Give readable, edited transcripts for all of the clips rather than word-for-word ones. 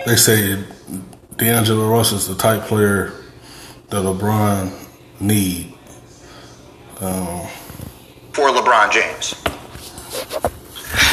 They say D'Angelo Russell's the type player that LeBron need. For LeBron James.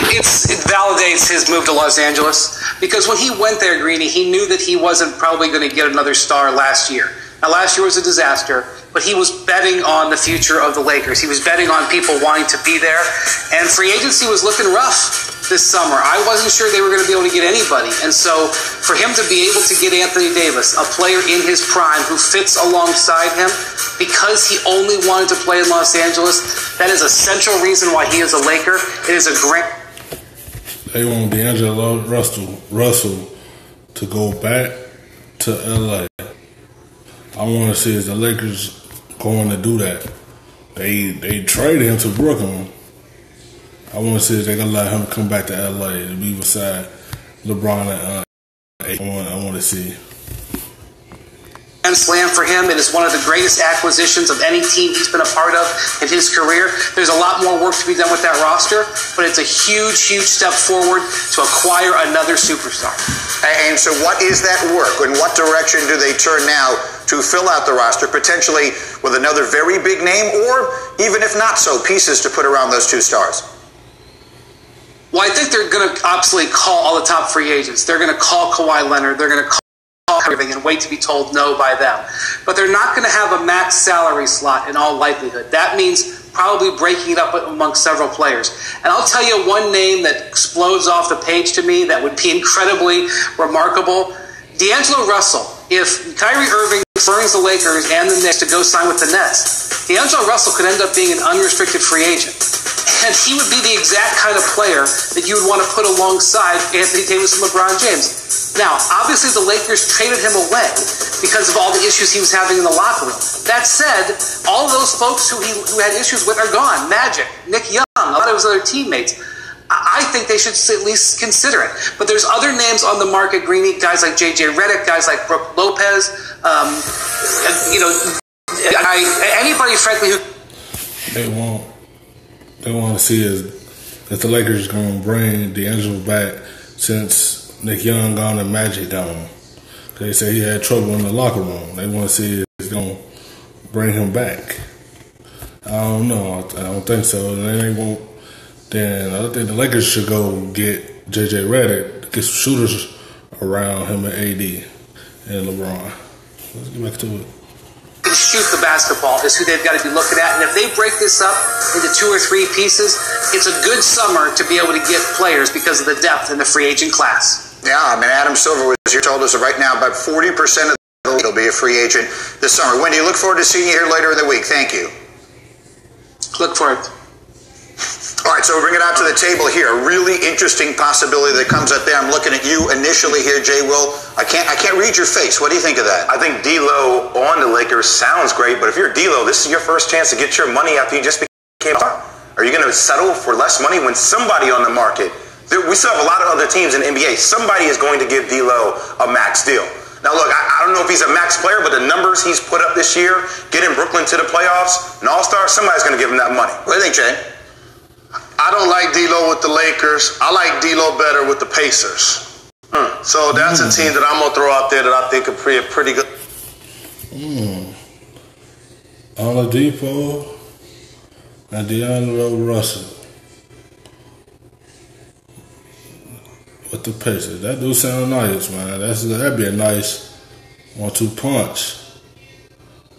It validates his move to Los Angeles because when he went there, Greeny, he knew that he wasn't probably going to get another star last year. Now, last year was a disaster, but he was betting on the future of the Lakers. He was betting on people wanting to be there, and free agency was looking rough this summer. I wasn't sure they were going to be able to get anybody, and so for him to be able to get Anthony Davis, a player in his prime who fits alongside him, because he only wanted to play in Los Angeles, that is a central reason why he is a Laker. It is a great... They want D'Angelo Russell to go back to LA. I want to see is the Lakers going to do that. They traded him to Brooklyn. I want to see if they're going to let him come back to LA and be beside LeBron and I want to see. Slam for him. It is one of the greatest acquisitions of any team he's been a part of in his career. There's a lot more work to be done with that roster, but it's a huge, huge step forward to acquire another superstar. And so what is that work? In what direction do they turn now to fill out the roster, potentially with another very big name, or even if not so, pieces to put around those two stars? Well, I think they're going to obviously call all the top free agents. They're going to call Kawhi Leonard. They're going to call everything and wait to be told no by them. But they're not going to have a max salary slot in all likelihood. That means probably breaking it up amongst several players. And I'll tell you one name that explodes off the page to me that would be incredibly remarkable. D'Angelo Russell. If Kyrie Irving burns the Lakers and the Knicks to go sign with the Nets, D'Angelo Russell could end up being an unrestricted free agent. And he would be the exact kind of player that you would want to put alongside Anthony Davis and LeBron James. Now, obviously the Lakers traded him away because of all the issues he was having in the locker room. That said, all of those folks who had issues with are gone. Magic, Nick Young, a lot of his other teammates. I think they should at least consider it. But there's other names on the market, Greeny, guys like J.J. Redick, guys like Brook Lopez, anybody, frankly, who... They want to see is if the Lakers going to bring D'Angelo back since Nick Young gone and Magic gone. They say he had trouble in the locker room. They want to see if he's going to bring him back. I don't know. I don't think so. Then I think the Lakers should go get J.J. Redick, get some shooters around him and AD and LeBron. Let's get back to it. Shoot the basketball is who they've got to be looking at. And if they break this up into 2 or 3 pieces, it's a good summer to be able to get players because of the depth in the free agent class. Yeah, I mean, Adam Silver was here, told us that right now about 40% of the league will be a free agent this summer. Wendy, look forward to seeing you here later in the week. Thank you. Look forward. All right, so we bring it out to the table here. A really interesting possibility that comes up there. I'm looking at you initially here, Jay Will. I can't read your face. What do you think of that? I think D'Lo on the Lakers sounds great, but if you're D'Lo, this is your first chance to get your money after you just became a star. Are you going to settle for less money when somebody on the market? We still have a lot of other teams in the NBA. Somebody is going to give D'Lo a max deal. Now, look, I don't know if he's a max player, but the numbers he's put up this year, getting Brooklyn to the playoffs, an all-star, somebody's going to give him that money. What do you think, Jay? I don't like D'Lo with the Lakers. I like D'Lo better with the Pacers. So that's a team that I'm going to throw out there that I think could be a pretty good. Oladipo and D'Angelo Russell with the Pacers. That do sound nice, man. That'd be a nice 1-2 punch.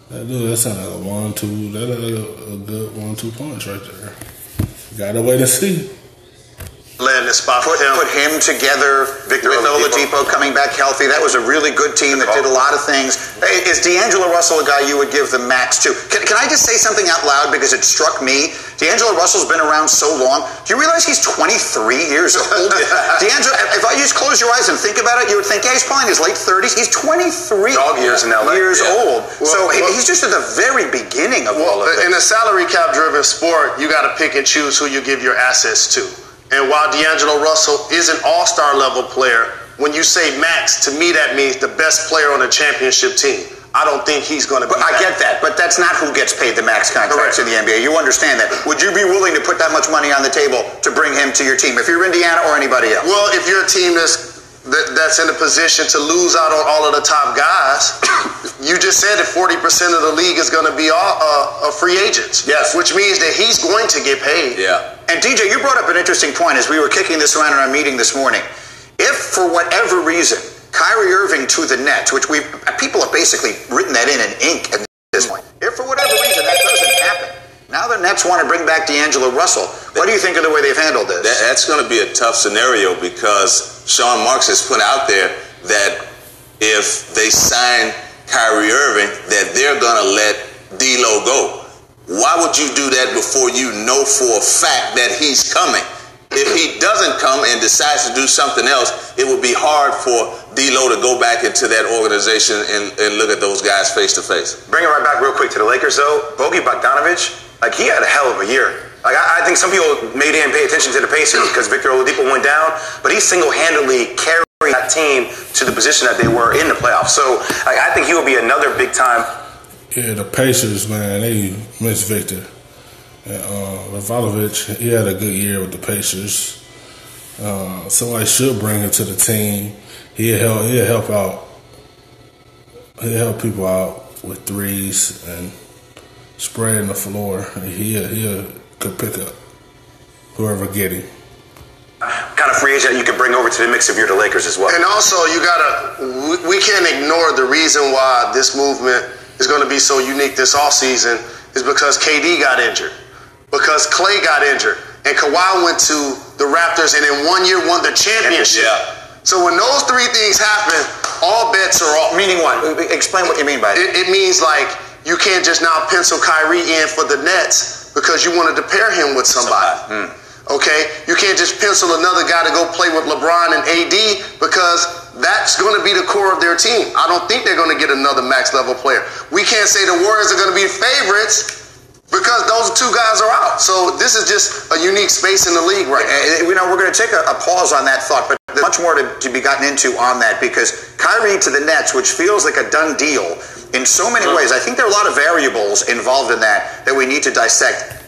That sounds like a 1-2. That's like a good 1-2 punch right there. Gotta wait and see. Land this spot for him. Put him together with Oladipo coming back healthy. That was a really good team that did a lot of things. Hey, is D'Angelo Russell a guy you would give the max to? Can I just say something out loud because it struck me? D'Angelo Russell's been around so long. Do you realize he's 23 years old? D'Angelo, if I just close your eyes and think about it, you would think, yeah, he's probably in his late 30s. He's 23 dog years in LA. Years old. So he's just at the very beginning of all of this. In a salary cap-driven sport, you got to pick and choose who you give your assets to. And while D'Angelo Russell is an all-star level player, when you say max, to me that means the best player on a championship team. I don't think he's going to be I get that, but that's not who gets paid the max contracts in the NBA. You understand that. Would you be willing to put that much money on the table to bring him to your team, if you're Indiana or anybody else? Well, if you're a team that's that's in a position to lose out on all of the top guys. You just said that 40% of the league is going to be free agents. Yes. Which means that he's going to get paid. Yeah. And DJ, you brought up an interesting point as we were kicking this around in our meeting this morning. If for whatever reason Kyrie Irving to the Nets, which people have basically written that in ink at this point, if for whatever reason that doesn't happen, now the Nets want to bring back D'Angelo Russell. What do you think of the way they've handled this? That's going to be a tough scenario because Sean Marks has put out there that if they sign Kyrie Irving, that they're going to let D'Lo go. Why would you do that before you know for a fact that he's coming? If he doesn't come and decides to do something else, it would be hard for D'Lo to go back into that organization and look at those guys face to face. Bring it right back real quick to the Lakers, though. Bogey Bogdanovic, he had a hell of a year. I think some people maybe didn't pay attention to the Pacers because Victor Oladipo went down, but he single-handedly carried that team to the position that they were in the playoffs. So I think he will be another big time. Yeah, the Pacers, man, they missed Victor. Rivalovic, he had a good year with the Pacers. Somebody should bring him to the team. He'll help out. He'll help people out with threes and spreading the floor. He'll could pick up whoever get him. Kind of free agent you could bring over to the mix if you're the Lakers as well. And also, we can't ignore the reason why this movement is going to be so unique this offseason is because KD got injured, because Klay got injured, and Kawhi went to the Raptors and in 1 year won the championship. Yeah. So when those three things happen, all bets are off. Meaning what? Explain what you mean by that. It means like you can't just now pencil Kyrie in for the Nets because you wanted to pair him with somebody. Okay? You can't just pencil another guy to go play with LeBron and AD because that's going to be the core of their team. I don't think they're going to get another max level player. We can't say the Warriors are going to be favorites because those two guys are out. So this is just a unique space in the league right now. We're going to take a pause on that thought, but there's much more to be gotten into on that because Kyrie to the Nets, which feels like a done deal in so many ways, I think there are a lot of variables involved in that we need to dissect.